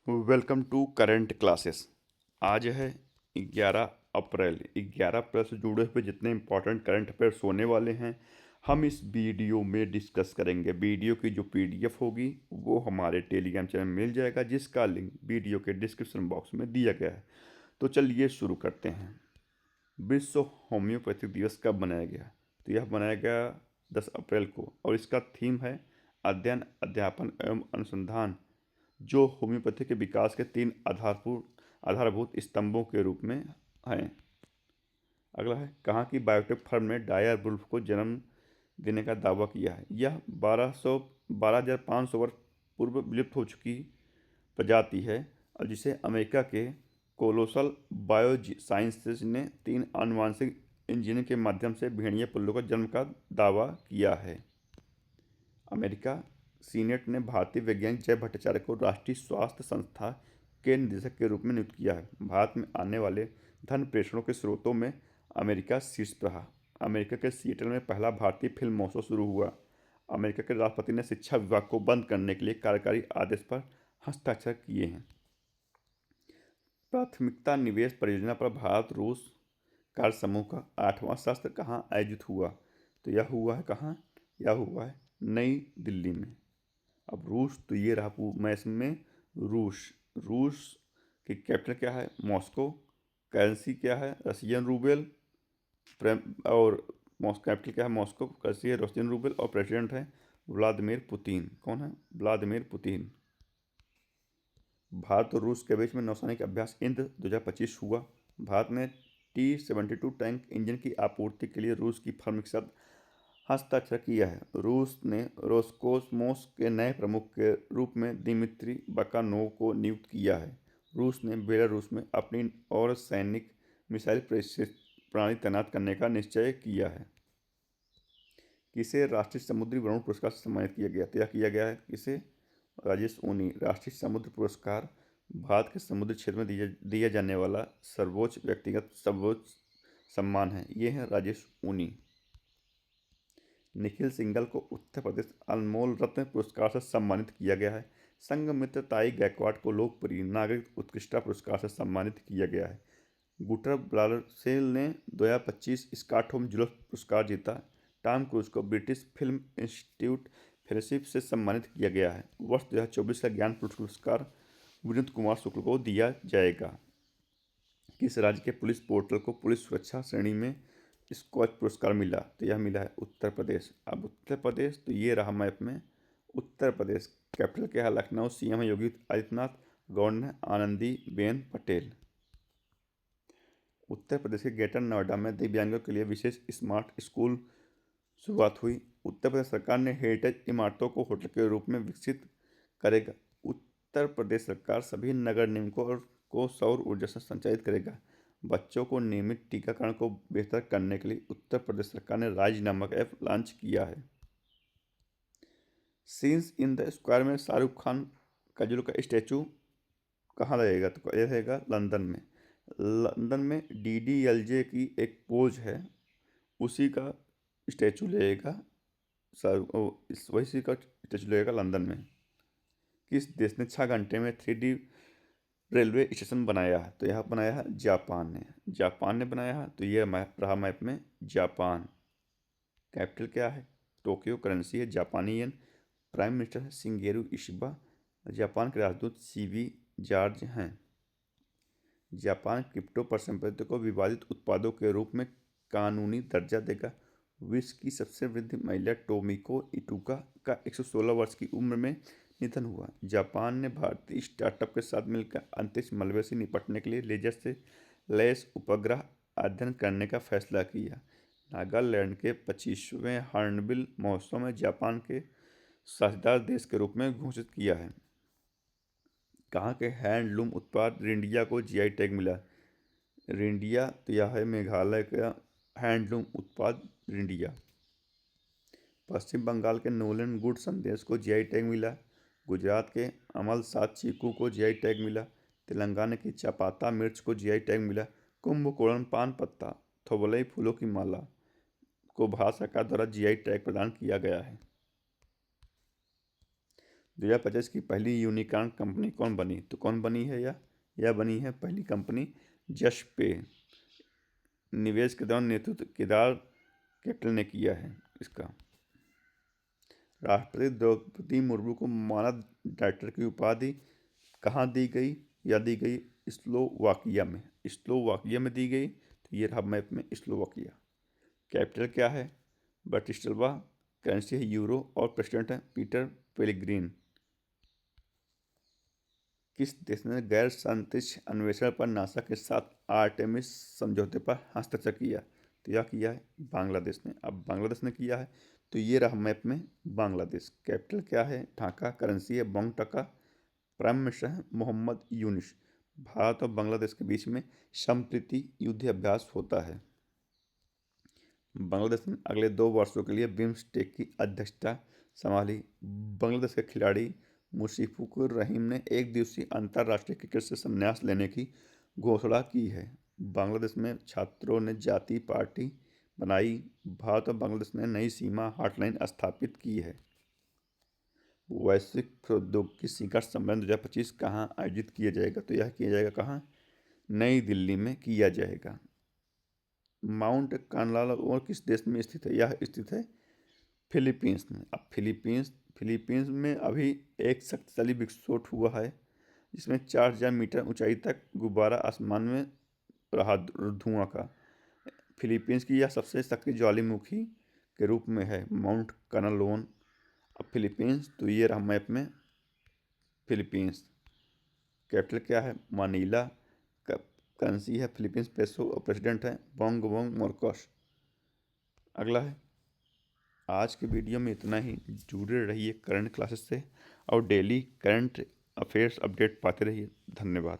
Welcome to current classes. आज है 11 अप्रैल। 11 अप्रैल से जुड़े हुए जितने इंपॉर्टेंट करंट अफेयर्स होने वाले हैं हम इस वीडियो में डिस्कस करेंगे। वीडियो की जो पीडीएफ होगी वो हमारे टेलीग्राम चैनल में मिल जाएगा, जिसका लिंक वीडियो के डिस्क्रिप्शन बॉक्स में दिया गया है। तो चलिए शुरू करते हैं। विश्व होम्योपैथिक दिवस कब मनाया गया? तो यह मनाया गया 10 अप्रैल को, और इसका थीम है अध्ययन, अध्यापन एवं अनुसंधान, जो होम्योपैथी के विकास के 3 आधारभूत स्तंभों के रूप में हैं। अगला है, कहाँ की बायोटेक फर्म ने डायर वुल्फ को जन्म देने का दावा किया है? यह 12,500 वर्ष पूर्व विलुप्त हो चुकी प्रजाति है, और जिसे अमेरिका के कोलोसल बायोसाइंसेज ने 3 आनुवांशिक इंजीनियरिंग के माध्यम से भेड़िया पिल्लों का जन्म का दावा किया है। अमेरिका सीनेट ने भारतीय वैज्ञानिक जय भट्टाचार्य को राष्ट्रीय स्वास्थ्य संस्था के निदेशक के रूप में नियुक्त किया है। भारत में आने वाले धन प्रेषणों के स्रोतों में अमेरिका शीर्ष पर रहा। अमेरिका के सिएटल में पहला भारतीय फिल्म महोत्सव शुरू हुआ। अमेरिका के राष्ट्रपति ने शिक्षा विभाग को बंद करने के लिए कार्यकारी आदेश पर हस्ताक्षर किए हैं। प्राथमिकता निवेश परियोजना पर भारत रूस कार्य समूह का 8वां सत्र कहाँ आयोजित हुआ? तो यह हुआ है कहाँ? यह हुआ है नई दिल्ली में। अब रूस, तो ये रहा मैथ में रूस की कैपिटल क्या है? मॉस्को। करेंसी क्या है? रशियन रूबेल। और कैपिटल क्या है? मॉस्को। करेंसी है रशियन रूबेल, और प्रेसिडेंट है व्लादिमीर पुतिन। कौन है? Vladimir Putin. भारत और रूस के बीच में नौसैनिक अभ्यास इंद्र 2025 हुआ। भारत ने T-72 टैंक इंजन की आपूर्ति के लिए रूस की फर्म के साथ हस्ताक्षर किया है। रूस ने रोसकोसमोस के नए प्रमुख के रूप में दिमित्री बकानोव को नियुक्त किया है। रूस ने बेलारूस में अपनी और सैनिक मिसाइल प्रणाली तैनात करने का निश्चय किया है। किसे राष्ट्रीय समुद्री वरुण पुरस्कार से सम्मानित किया गया? तो यह किया गया है किसे? राजेश ऊनी। राष्ट्रीय समुद्र पुरस्कार भारत के समुद्री क्षेत्र में दिया जाने वाला सर्वोच्च सम्मान है। ये है राजेश ऊनी। निखिल सिंघल को उत्तर प्रदेश अनमोल रत्न पुरस्कार से सम्मानित किया गया है। संघमित्र ताई गायकवाड़ को लोकप्रिय नागरिक उत्कृष्टता पुरस्कार से सम्मानित किया गया है। गुटर ब्लासेल ने 2025 स्टॉकहोम जुलूस पुरस्कार जीता। टॉम क्रूज को ब्रिटिश फिल्म इंस्टीट्यूट फेलोशिप से सम्मानित किया गया है। वर्ष 2024 का ज्ञान पुरस्कार विनोद कुमार शुक्ल को दिया जाएगा। किस राज्य के पुलिस पोर्टल को पुलिस सुरक्षा श्रेणी में स्कॉच पुरस्कार मिला? तो यह मिला है उत्तर प्रदेश। अब उत्तर प्रदेश, तो ये रहा मैप में उत्तर प्रदेश। कैपिटल क्या है? लखनऊ। सीएम है योगी आदित्यनाथ। गवर्नर आनंदी बेन पटेल। उत्तर प्रदेश के ग्रेटर नोएडा में दिव्यांगों के लिए विशेष स्मार्ट स्कूल शुरुआत हुई। उत्तर प्रदेश सरकार ने हेरिटेज इमारतों को होटल के रूप में विकसित करेगा। उत्तर प्रदेश सरकार सभी नगर निगमों को सौर ऊर्जा से संचालित करेगा। बच्चों को नियमित टीकाकरण को बेहतर करने के लिए उत्तर प्रदेश सरकार ने राज नामक ऐप लॉन्च किया है। सीन्स इन द स्क्वायर में शाहरुख खान का जो का स्टैचू कहाँ लगेगा? तो यह रहेगा लंदन में। लंदन में DDLJ की एक पोज है, उसी का स्टैचू लगेगा वही का स्टैचू लगेगा लंदन में। किस देश ने 6 घंटे में 3D रेलवे स्टेशन बनाया है? तो यह बनाया है जापान ने बनाया है। तो यह रहा मैप में जापान। कैपिटल क्या है? टोक्यो। करेंसी है जापानी येन। प्राइम मिनिस्टर है शिंगेरू इशिबा। जापान के राजदूत CB जॉर्ज हैं। जापान क्रिप्टो परिसंपत्तियों को विवादित उत्पादों के रूप में कानूनी दर्जा देगा। विश्व की सबसे वृद्ध महिला टोमिको इटुका का 116 वर्ष की उम्र में निधन हुआ। जापान ने भारतीय स्टार्टअप के साथ मिलकर अंतरिक्ष मलबे से निपटने के लिए लेजर से लैस उपग्रह अध्ययन करने का फैसला किया। नागालैंड के 25वें हॉर्नबिल महोत्सव में जापान के साझेदार देश के रूप में घोषित किया है। कहाँ के हैंडलूम उत्पाद रिंडिया को GI टैग मिला? रिंडिया, तो यह है मेघालय का हैंडलूम उत्पाद रिंडिया। पश्चिम बंगाल के नोलन गुड संदेश को GI टैग मिला। गुजरात के अमल सात चीकू को GI टैग मिला। तेलंगाना की चापाता मिर्च को GI टैग मिला। कुंभकोणम पान पत्ता, थोबलई फूलों की माला को भारत सरकार द्वारा GI टैग प्रदान किया गया है। 2025 की पहली यूनिकॉर्न कंपनी कौन बनी? तो कौन बनी है यह बनी है पहली कंपनी जस्ट पे। निवेश के दौरान नेतृत्व केदार कैपिटल ने किया है इसका। राष्ट्रपति द्रौपदी मुर्मू को मानद डायरेक्टर की उपाधि कहाँ दी गई? दी गई स्लोवाकिया में। स्लोवाकिया में दी गई। तो ये रहा मैप में स्लोवाकिया। कैपिटल क्या है? ब्रटिस्लावा। करेंसी है यूरो और प्रेसिडेंट है पीटर पेलेग्रीन। किस देश ने गैर अंतरिक्ष अन्वेषण पर नासा के साथ आर्टेमिस समझौते पर हस्ताक्षर किया? तो यह किया है बांग्लादेश ने। अब बांग्लादेश ने किया है। तो ये रहा मैप में बांग्लादेश। कैपिटल क्या है? ढाका। करेंसी है बोंग टका। प्राइम मिनिस्टर है मोहम्मद यूनिस। भारत और बांग्लादेश के बीच में संप्रीति युद्ध अभ्यास होता है। बांग्लादेश ने अगले 2 वर्षों के लिए बिम्स्टेक की अध्यक्षता संभाली। बांग्लादेश के खिलाड़ी मुशफिकुर रहीम ने एक दिवसीय अंतर्राष्ट्रीय क्रिकेट से संन्यास लेने की घोषणा की है। बांग्लादेश में छात्रों ने जातीय पार्टी बनाई। भारत और बांग्लादेश ने नई सीमा हॉटलाइन स्थापित की है। वैश्विक प्रौद्योगिकी शिखर सम्मेलन 2025 कहाँ आयोजित किया जाएगा? तो यह किया जाएगा कहाँ? नई दिल्ली में किया जाएगा। माउंट कानलावर किस देश में स्थित है? यह स्थित है फिलीपींस में। अब फिलीपींस में अभी एक शक्तिशाली विस्फोट हुआ है जिसमें 4000 मीटर ऊंचाई तक गुब्बारा आसमान में रहा धुआं का। फिलीपींस की यह सबसे सक्रिय ज्वालामुखी के रूप में है माउंट कानलावन। अब फिलीपींस। तो ये रहा मैप में फिलीपींस। कैपिटल क्या है? मनीला। करेंसी है फिलीपींस पेसो और प्रेसिडेंट है बोंग मार्कोस। अगला है। आज के वीडियो में इतना ही। जुड़े रहिए करंट क्लासेस से और डेली करंट अफेयर्स अपडेट पाते रहिए। धन्यवाद।